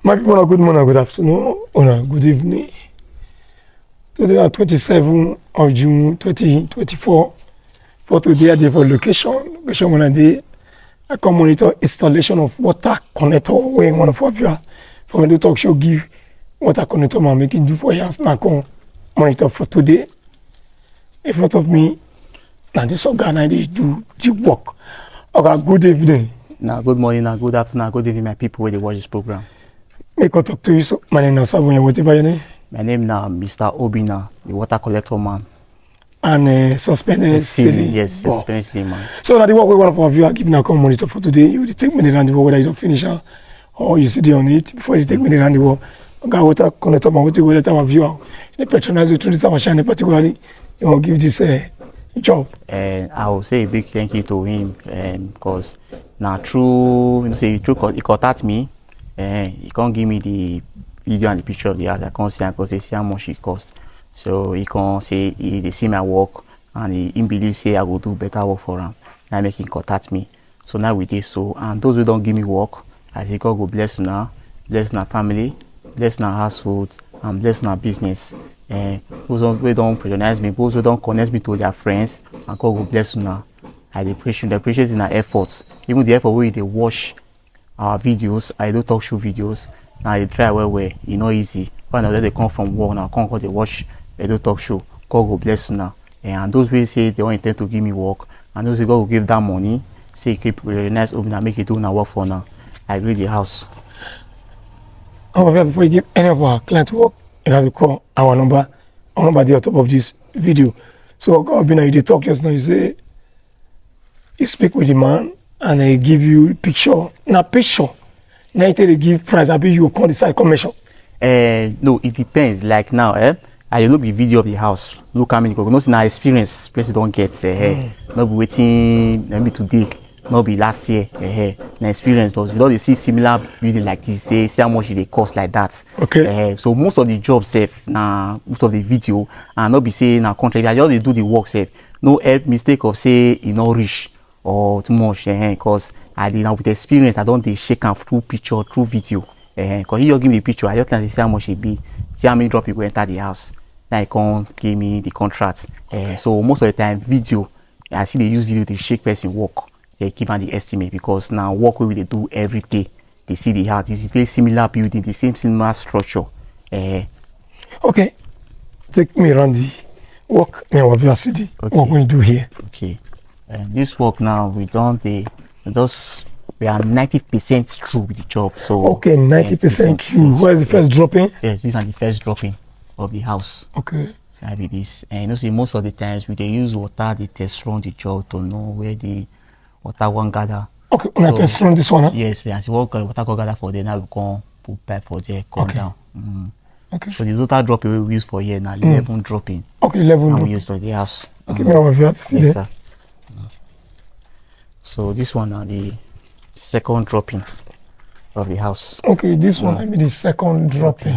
My people, good morning, good afternoon, or good evening. Today, on 27th of June 2024, for today, I have a location when I did a monitor installation of water connector where one of you for me to talk show give water connector man making do for years now come monitor for today. In front of me, now this organization do the work. Okay, good evening. Now, good morning, now good afternoon, now good evening, my people where they watch this program. May I talk to you? So, my name is Sabunya. What is your name? My name now Mr. Obina, the water collector man. And suspended ceiling. Yes, suspended ceiling man. So now the work we one of our viewers giving a come monitor for today. You take me around the work whether you don't finish or you sit there on it before you take me around the work. Okay, water connector man, what you will tell our viewer. They patronize you through this time shine particularly. You will give this job. And I will say a big thank you to him because now through he contact me. He can't give me the video and the picture of the house. I can't see because they see how much it costs. So he can't say they see my work and he believe say I will do better work for him. Now make him contact me. So now we did so. And those who don't give me work, I say God will bless now, bless our family, bless our household, and bless our business. Those who don't patronize me, those who don't connect me to their friends, and God will bless now. I appreciate in our efforts, even the effort where they watch our videos. I do talk show videos. Now they try well, it's not easy. When they come from work now, come they watch, they do talk show. God will bless you now. And those will say they don't intend to give me work, and those God will give that money, say keep really nice open and make it do now work for now. I agree the house. However, before you give any of our clients work, you have to call our number there on top of this video. So God be now you talk just now, you say you speak with the man and they give you picture. Now picture. Now they give price. I be you come decide commercial. No, it depends. Like now, I look the video of the house. Look how many go. Not in our experience, person don't get. Not be waiting. Maybe today. Not be last year. Na experience was. You don't see similar building like this. See how much they cost like that. Okay. So most of the jobs, safe. Now most of the video and not be saying now contract. I just they do the work, safe. No mistake of say you not reach or too much. Because I did now with experience. I don't they shake and through picture, through video. Because he just give me the picture, I just like to see how much it be, see how many drop people enter the house. Then he can't give me the contract. So most of the time, video, I see they use video to shake person work. They give them the estimate because now work where they do every day. They see the house. It's a very similar building, the same similar structure. Okay, take me around the work. Me what you see Okay. what we do here. Okay, this work now we don't we are 90% through with the job. So Okay, 90% true. Where's the first dropping? Yes, these are the first dropping of the house. Okay. I be this, and you know, see most of the times we they use water, they test run the job to know where the water one gather. Okay, when I test run this one, huh? Yes, and see what water go gather for there. Now we come put pipe for there, come Okay. down. Okay. So the total dropping we use for here now 11 dropping. Okay, level. And we Okay, use for the house. me what you see Yes, there. sir. So this one now the second dropping of the house. Okay, this one I mean the second dropping.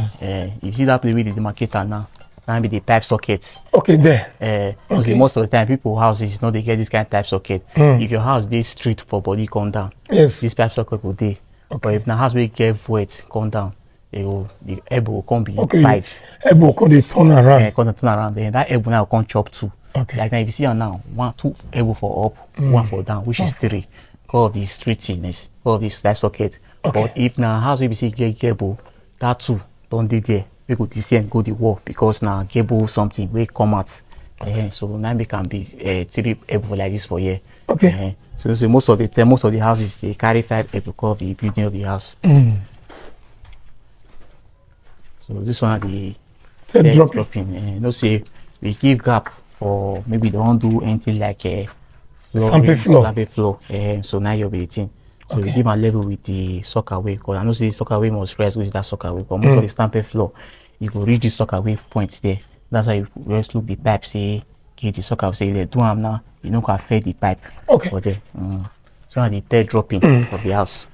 You see that place with the demarcator now. That be the pipe socket. Okay, there. Okay. Most of the time, people houses they get this kind of type socket. If your house they straight for body come down, Yes. this pipe socket will there. Okay. But if the house will get wet, come down, the elbow will come be Okay. 5. Elbow can they turn around. Come turn around, then that elbow now come chop 2. Okay. Like now, if you see now, 2 elbow for up, 1 for down, which is 3. Call the straightness, call this pipe socket. Okay. But if now house will be see get elbow, that 2 don't dey there. We go descend go the wall because now cable something will come out. So now we can be 3 elbow like this for here. Okay. So most of the time, most of the houses they carry 5 elbow cover the building of the house. So this one the Third third dropping. dropping. No say we give gap for maybe they don't do anything like Stamping floor. So now you'll be the thing. So Okay. we give a level with the soccer wave because I know the soccer wave must rise with that soccer wave. But most of the stamping floor, you go reach the soccer wave points there. That's why you just look the pipe, say, get the soccer wave, say, they do them now, you know, can fed the pipe. Okay. For there. So now the third dropping of the house.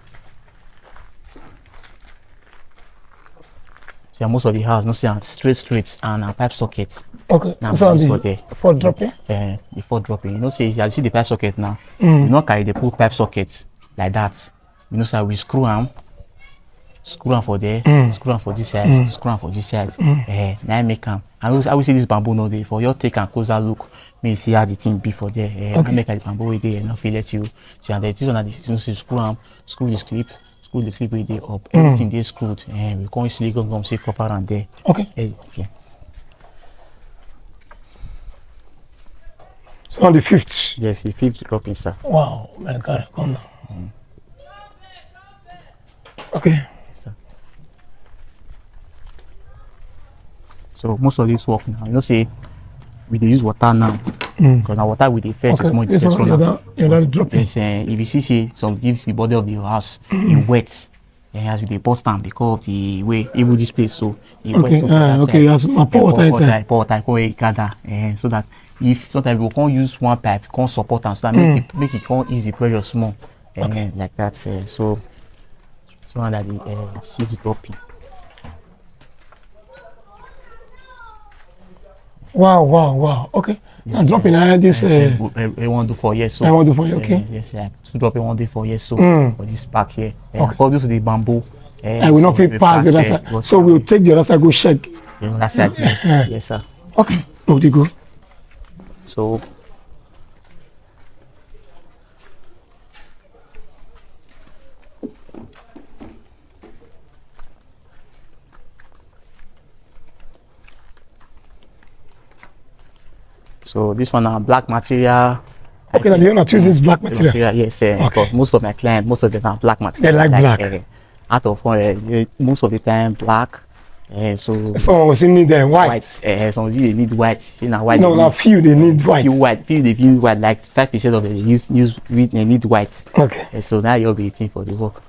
So most of the house, no see straight and pipe socket. Okay. Now So this for the there. for dropping. The fourth dropping. You know, see, you see the pipe socket now. You know, carry the pull pipe socket like that. You know, so we screw them screw am for there, screw am for this side, screw am for this side. Now I make am. I will say this bamboo no dey for your take and closer look. May see how the thing be for there. I make the bamboo way there, not feel let you see. And this one are the screw am, screw this clip way there up. Everything they screwed. We can't easily go see copper and there. Okay. Okay. So on the 5th. Yes, the 5th dropping, sir. Wow, my God, come now. Okay. So most of this work now, you know, say we dey use water now. Because now water with the first is more Yes, you're dropping. Yes, if you see some gives the body of the house it wet. As we dey burst am because of the way even this place so it okay. wet. Okay, yes, pour water inside. Pour water, gather. So that if sometimes we can't use one pipe, can't support am, so that make it can't ease the pressure small. Like that. So that the seeds dropping. Wow. Okay. Yes, I'm dropping this. I want to do for years so. I want to do for you, okay. Yes, to drop it 1 day for years so for this back here. Because this is the bamboo. I will not fit past the other side. So we'll take the other side, go check. The other side, yes. Yes, sir. Okay. Oh, they go. So. So this one black material. Okay, now you want to choose this black material? Yes, because most of my clients, most of them are black material. They like black. Out of most of the time black. So someone will need white. Some they need white. See now white. No, now few they need white. Few they need white. Like 5% of them they need white. Okay. So now you'll be eating for the work.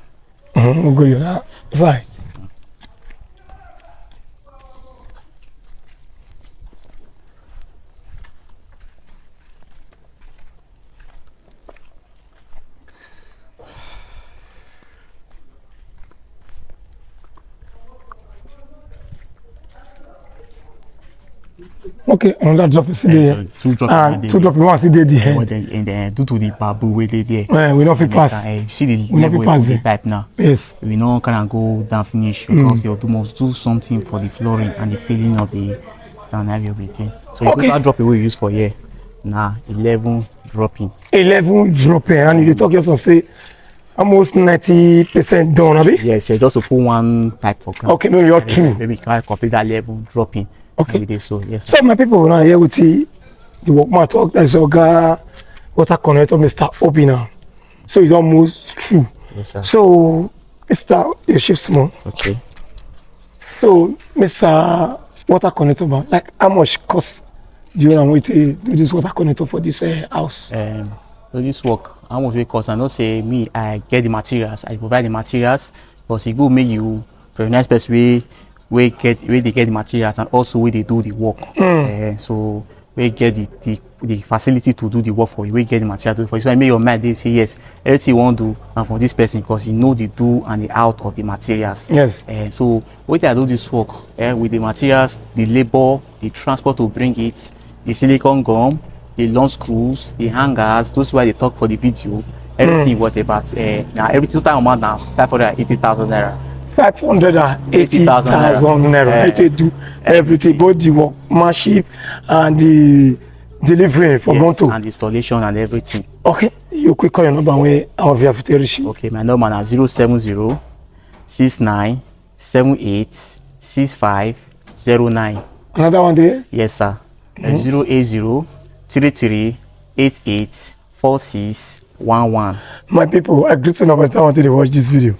We'll go now. Sorry. Okay, another drop is there. Two drop. And two drop one see there the head. And then due to the bamboo way there. We don't fit pass. See the we don't fit pass the pipe now. Yes. We know can go down finish because you must do something for the flooring and the filling of the sound everything. So the total drop we use for here. Now 11 dropping. 11 dropping, and you talk yourself say almost 90% done, abi? Yes, just to put one pipe for ground. Okay, maybe you're true. Maybe can complete that 11 dropping. Okay. So yes. So my people now here with the workman talk. There's Oga water connector, Mr. Obina. So it's almost true. Yes, sir. So Mr. You shift small. Okay. So Mr. Water connector, like how much cost do you want to do this water connector for this house? So this work, how much it cost? I know say me, I get the materials, I provide the materials, but it go make you very nice best way. Where they get the materials and also where they do the work. So we get the facility to do the work for you. We get the material to do for you. So I make your mind they say yes, everything you want to do and for this person because you know the do and the out of the materials. Yes. So when I do this work with the materials, the labor, the transport to bring it, the silicone gum, the long screws, the hangers, those why they talk for the video. Everything was about now every total amount now 580,000 naira. 580,000 naira. They do everything, both the workmanship and the delivery for Gonto. And installation and everything. Okay, you quick call your number where our via reach. Okay, my number is 070 69 78 6509. Another one there? Yes, sir. 080 33 88 46 11. My people, I greet you now by the time I want to watch this video.